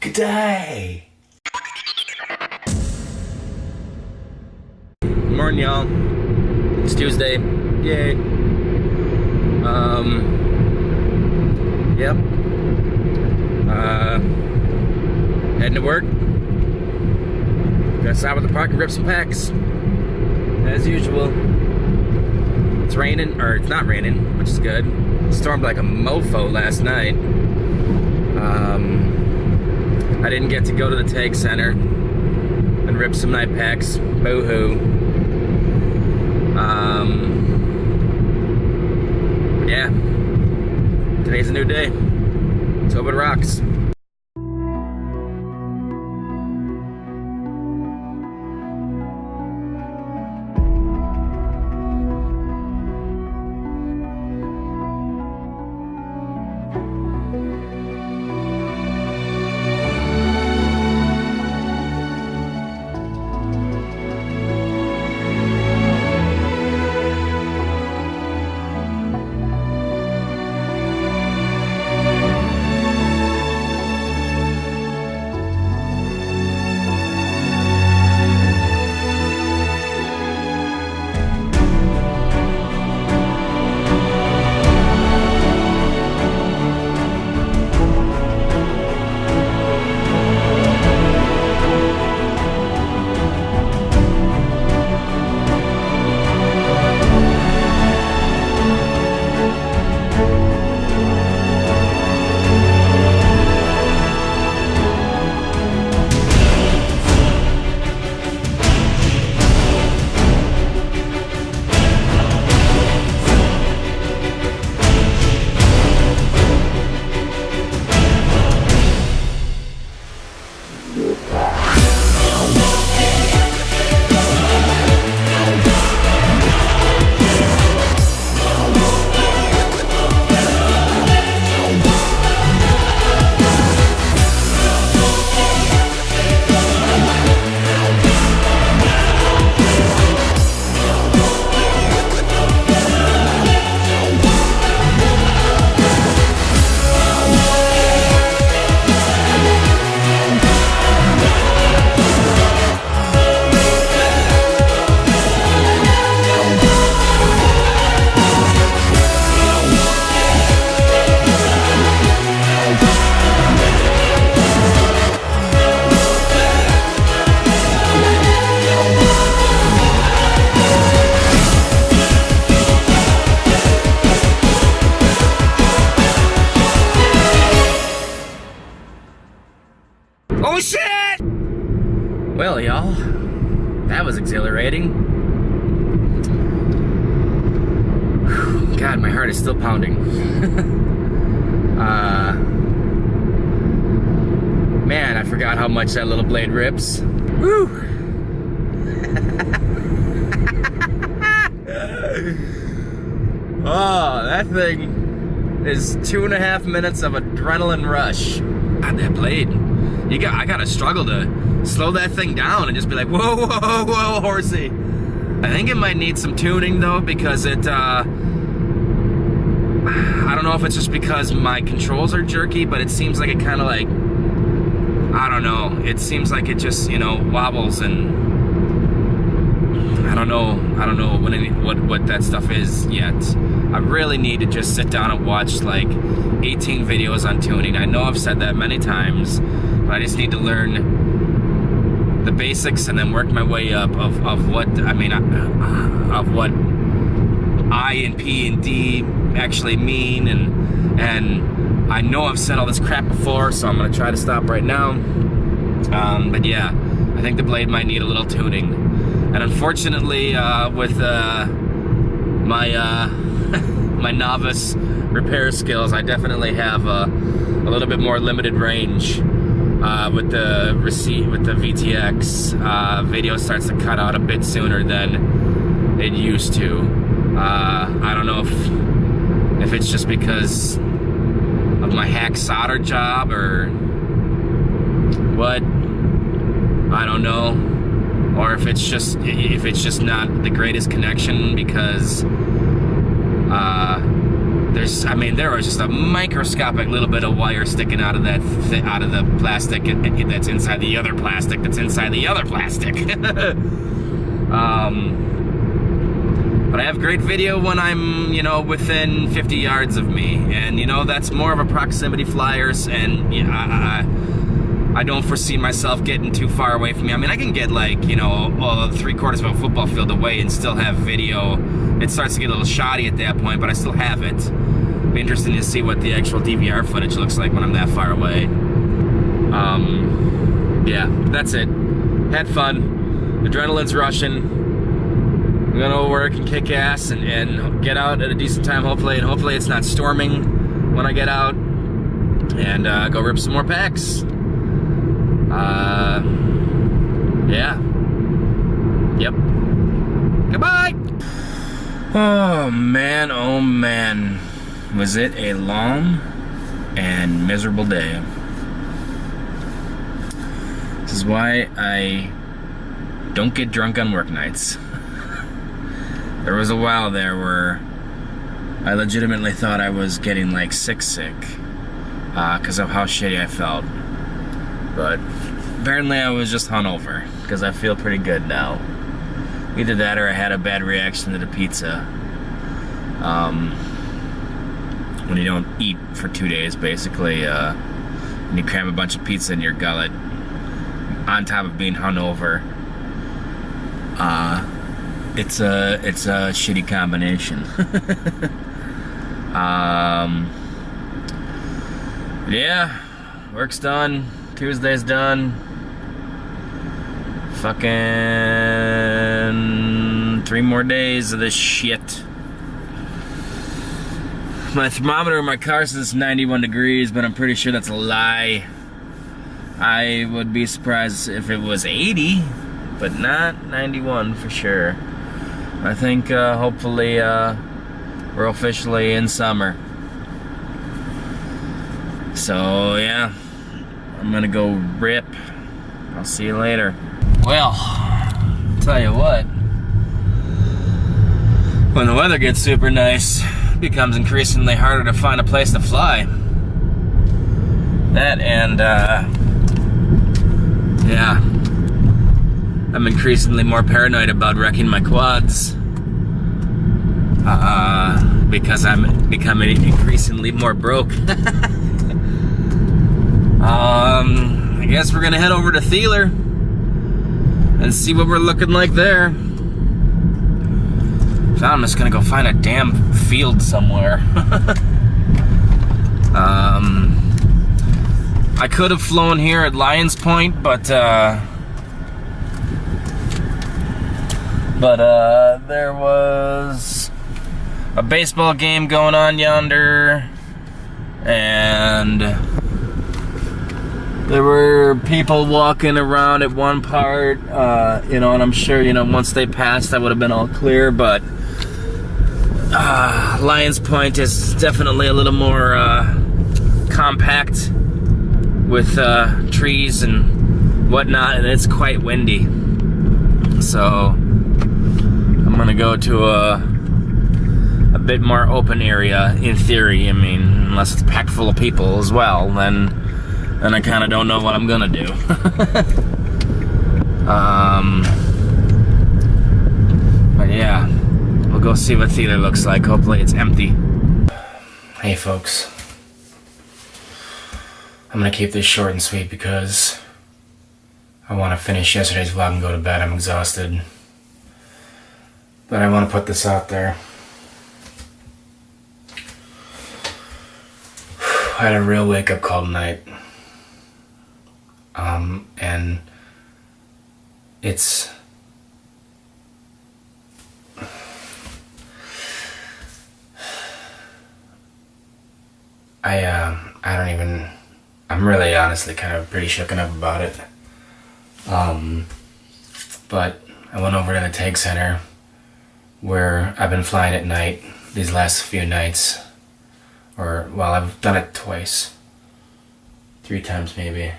Good day. Morning, y'all. It's Tuesday. Yay. Yep. Heading to work. Gonna stop at the park and rip some packs. As usual. It's raining, or it's not raining, which is good. It stormed like a mofo last night. I didn't get to go to the tag center and rip some night packs. Boo-hoo. Yeah. Today's a new day. Let's hope it rocks. Oh shit! Well, y'all, that was exhilarating. God, my heart is still pounding. Man, I forgot how much that little blade rips. Woo! Oh, that thing is 2.5 minutes of adrenaline rush. God, that blade. I gotta struggle to slow that thing down and just be like, whoa, whoa, whoa, horsey. I think it might need some tuning though, because I don't know if it's just because my controls are jerky, but it seems like it kind of like, I don't know. It seems like it just, wobbles, and I don't know what that stuff is yet. I really need to just sit down and watch like 18 videos on tuning. I know I've said that many times, but I just need to learn the basics and then work my way up of what I and P and D actually mean, and I know I've said all this crap before, so I'm gonna try to stop right now. But yeah, I think the blade might need a little tuning, and unfortunately, with my my novice repair skills, I definitely have a little bit more limited range. With the VTX, video starts to cut out a bit sooner than it used to. I don't know if it's just because of my hack solder job or what. I don't know, or if it's just not the greatest connection because there was just a microscopic little bit of wire sticking out of that, out of the plastic that's inside the other plastic that's inside the other plastic. But I have great video when I'm, you know, within 50 yards of me, and you know, that's more of a proximity flyers, and you know, I don't foresee myself getting too far away from me. I mean, I can get like, you know, 3/4 of a football field away and still have video. It starts to get a little shoddy at that point, but I still have it. Be interesting to see what the actual DVR footage looks like when I'm that far away. Yeah, that's it. Had fun. Adrenaline's rushing. I'm gonna work and kick ass and get out at a decent time, hopefully, and hopefully it's not storming when I get out, and go rip some more packs. Yeah. Yep. Goodbye! Oh man, was it a long and miserable day. This is why I don't get drunk on work nights. There was a while there where I legitimately thought I was getting like sick, because of how shitty I felt. But apparently I was just hungover, because I feel pretty good now. Either that or I had a bad reaction to the pizza. When you don't eat for 2 days, basically, and you cram a bunch of pizza in your gullet, on top of being hungover, it's a shitty combination. Yeah, work's done. Tuesday's done. Fucking 3 more days of this shit. My thermometer in my car says 91 degrees, but I'm pretty sure that's a lie. I would be surprised if it was 80, but not 91 for sure. I think hopefully we're officially in summer. So yeah, I'm gonna go rip. I'll see you later. Well, tell you what, when the weather gets super nice, it becomes increasingly harder to find a place to fly. That and yeah, I'm increasingly more paranoid about wrecking my quads, because I'm becoming increasingly more broke. I guess we're gonna head over to Thieler and see what we're looking like there. So I'm just gonna go find a damn field somewhere. I could have flown here at Lions Point, but there was a baseball game going on yonder, and there were people walking around at one part, you know, and I'm sure, you know, once they passed, that would have been all clear, but Lions Point is definitely a little more compact with trees and whatnot, and it's quite windy. So I'm gonna go to a bit more open area, in theory. I mean, unless it's packed full of people as well, then I kind of don't know what I'm gonna do. But yeah, we'll go see what Thieler looks like. Hopefully it's empty. Hey folks, I'm gonna keep this short and sweet because I want to finish yesterday's vlog and go to bed. I'm exhausted, but I want to put this out there. I had a real wake-up call tonight. And it's I don't even, I'm really honestly kind of pretty shooken up about it. But I went over to the Tag Center where I've been flying at night these last few nights, or well, I've done it twice, 3 times maybe.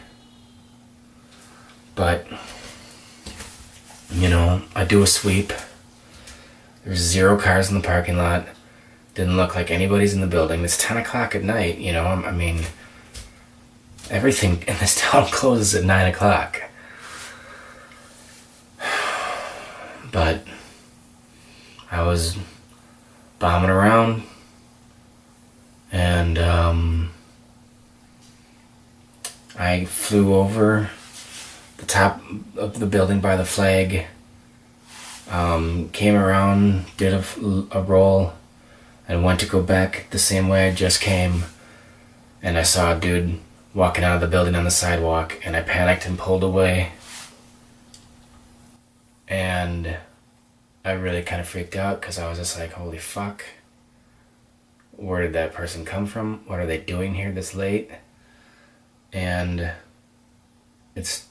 But, you know, I do a sweep. There's 0 cars in the parking lot. Didn't look like anybody's in the building. It's 10 o'clock at night, you know, I mean, everything in this town closes at 9 o'clock. But I was bombing around, and I flew over the top of the building by the flag, came around, did a roll, and went to go back the same way I just came, and I saw a dude walking out of the building on the sidewalk, and I panicked and pulled away, and I really kind of freaked out because I was just like, holy fuck, where did that person come from? What are they doing here this late? And it's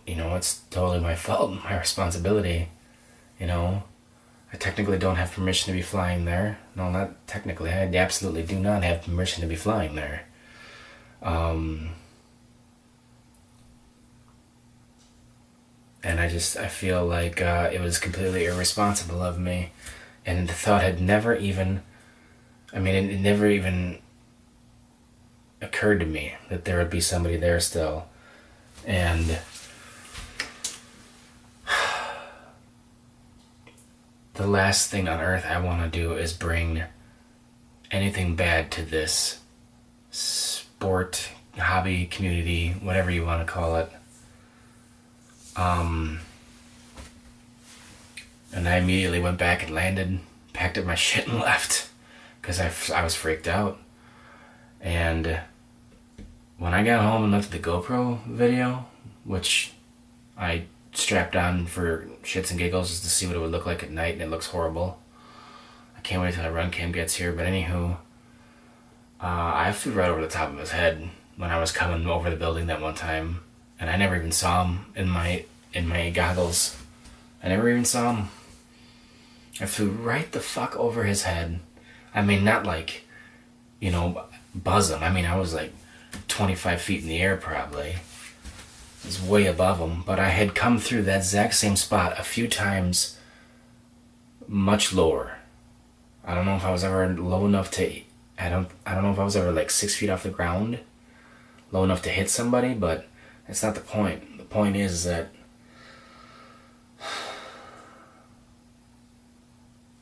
you know, it's totally my fault, my responsibility, you know. I technically don't have permission to be flying there. No, not technically. I absolutely do not have permission to be flying there. And I feel like it was completely irresponsible of me. And the thought had never even, I mean, it never even occurred to me that there would be somebody there still. And the last thing on earth I want to do is bring anything bad to this sport, hobby, community, whatever you want to call it. And I immediately went back and landed, packed up my shit and left, because I was freaked out. And when I got home and looked at the GoPro video, which I strapped on for shits and giggles just to see what it would look like at night, and it looks horrible. I can't wait till the run cam gets here, but anywho, I flew right over the top of his head when I was coming over the building that one time, and I never even saw him in my goggles. I never even saw him. I flew right the fuck over his head. I mean, not like, you know, buzz him. I mean, I was like 25 feet in the air probably. It was way above him, but I had come through that exact same spot a few times much lower. I don't know if I was ever low enough to, I don't know if I was ever like 6 feet off the ground, low enough to hit somebody, but that's not the point. The point is that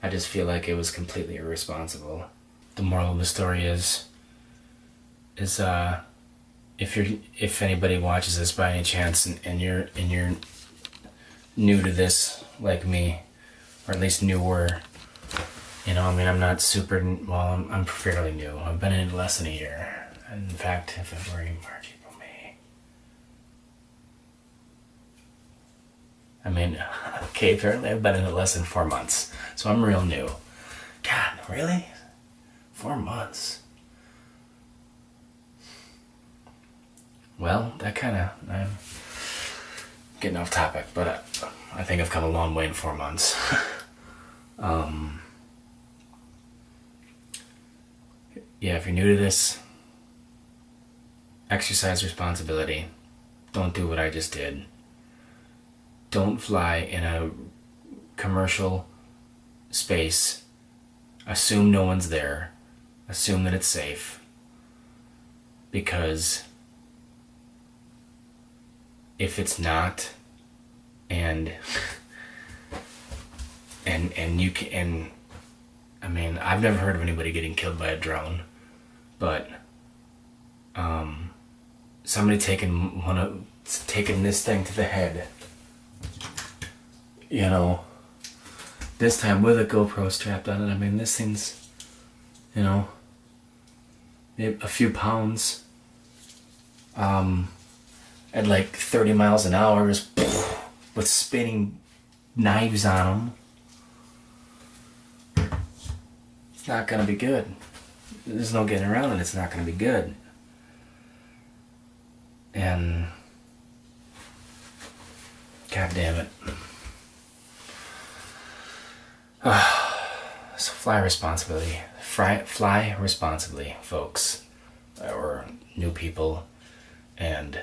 I just feel like it was completely irresponsible. The moral of the story is if anybody watches this by any chance and you're new to this like me, or at least newer, you know, I mean, I'm not super, well, I'm fairly new. I've been in it less than a year. In fact, February, March, April, May. I mean, okay, apparently I've been in it less than 4 months. So I'm real new. God, really? 4 months? Well, that kind of, I'm getting off topic, but I think I've come a long way in 4 months. Yeah, if you're new to this, exercise responsibility. Don't do what I just did. Don't fly in a commercial space. Assume no one's there. Assume that it's safe. Because if it's not, and you can, I mean, I've never heard of anybody getting killed by a drone, but somebody taking this thing to the head, you know, this time with a GoPro strapped on it. I mean, this thing's, you know, a few pounds, at like 30 miles an hour, just with spinning knives on them. It's not gonna be good. There's no getting around it. It's not gonna be good. And God damn it. So fly responsibly. Fly responsibly, folks, or new people, and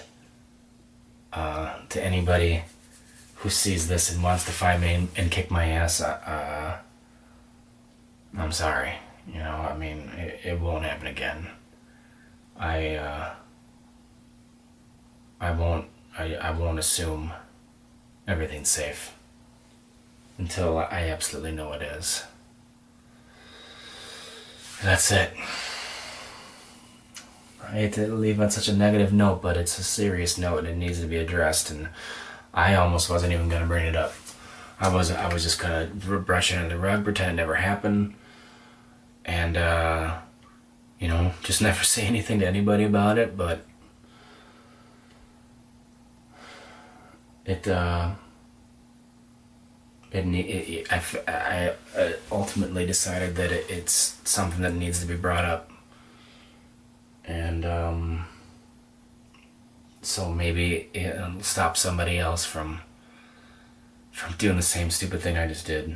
to anybody who sees this and wants to find me and kick my ass, I'm sorry. You know, I mean, it won't happen again. I I won't assume everything's safe until I absolutely know it is. That's it. I hate to leave on such a negative note, but it's a serious note and it needs to be addressed, and I almost wasn't even gonna bring it up. I was just gonna brush it under the rug, pretend it never happened, and you know, just never say anything to anybody about it. But I ultimately decided that it's something that needs to be brought up, and so maybe it'll stop somebody else from doing the same stupid thing I just did.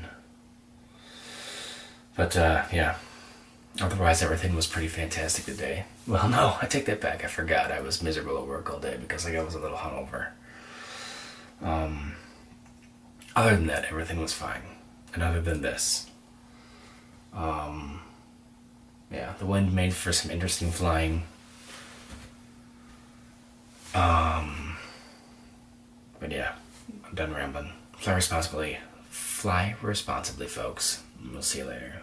But yeah, otherwise everything was pretty fantastic today. Well, no, I take that back. I forgot. I was miserable at work all day because I was a little hungover. Other than that, everything was fine. And other than this, yeah, the wind made for some interesting flying. But yeah, I'm done rambling. Fly responsibly. Fly responsibly, folks. We'll see you later.